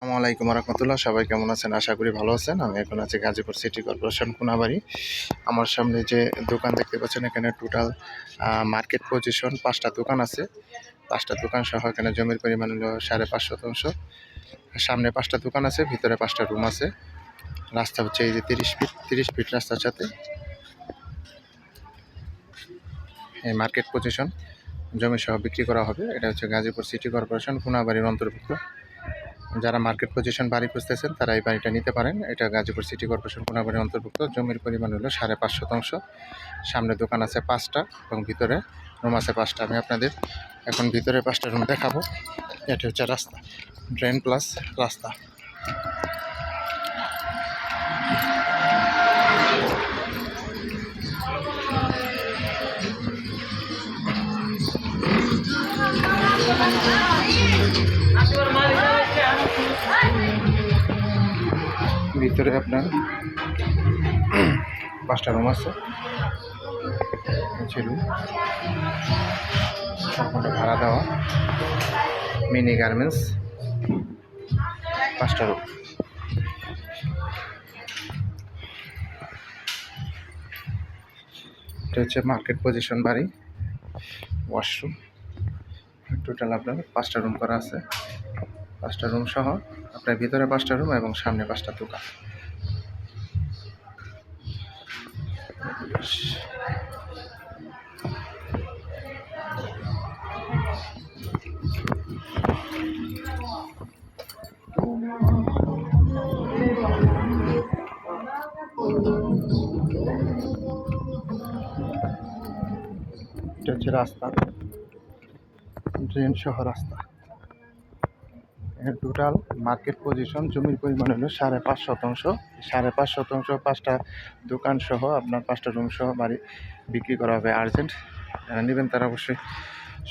আসসালামু আলাইকুম রহমতুল্লাহ। সবাই কেমন আছেন? আশা করি ভালো আছেন। আমি এখন আছি গাজীপুর সিটি কর্পোরেশন কোনাবাড়ি। আমার সামনে যে দোকান দেখতে পাচ্ছেন, এখানে টোটাল মার্কেট পজিশন 5টা দোকান আছে। 5টা দোকান সহ এখানে জমির পরিমাণ হলো 5.5 শতাংশ। সামনে 5টা দোকান আছে, ভিতরে 5টা রুম আছে। রাস্তা হচ্ছে এই যে 30 ফিট রাস্তার সাথে এই মার্কেট পজিশন জমি সহ বিক্রি করা হবে। এটা হচ্ছে গাজীপুর সিটি কর্পোরেশন কোনাবাড়ির অন্তর্ভুক্ত। যারা মার্কেট পজিশন বাড়ি খুঁজতেছেন তারা এই বাড়িটা নিতে পারেন। এটা গাজীপুর সিটি কর্পোরেশন কোনাবাড়ির অন্তর্ভুক্ত। জমির পরিমাণ হলো 5.5 শতাংশ। সামনে দোকান আছে 5টা এবং ভিতরে রুম আছে 5টা। আমি আপনাদের এখন ভিতরে 5টা রুম দেখাবো। এটা হচ্ছে রাস্তা, ড্রেন প্লাস রাস্তা। ভিতরে আপনার 5টা রুম আছে। রুম সম্পূর্ণ ভাড়া দেওয়া, মিনি গার্মেন্টস, 5টা রুম। এটা হচ্ছে মার্কেট পজিশন বাড়ি, ওয়াশরুম। টোটাল আপনার 5টা রুম করা আছে। 5টা রুম সহ আপনার ভিতরে 5টা রুম এবং সামনে 5টা দোকান। এটা হচ্ছে রাস্তা, ড্রেন সহ রাস্তা। টোটাল মার্কেট পজিশন জমির পরিমাণ হলো 5.5 শতাংশ। 5.5 শতাংশ 5টা দোকান সহ আপনার 5টা রুম সহ বাড়ি বিক্রি করা হবে। আর্জেন্ট যারা নেবেন তারা অবশ্যই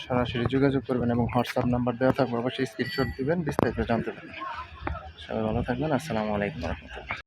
সরাসরি যোগাযোগ করবেন এবং হোয়াটসঅ্যাপ নাম্বার দেওয়া থাকবে, অবশ্যই স্ক্রিনশট দিবেন, বিস্তারিত জানতে পারবেন। সবাই ভালো থাকবেন। আসসালামু আলাইকুম রহমতুল্লাহ।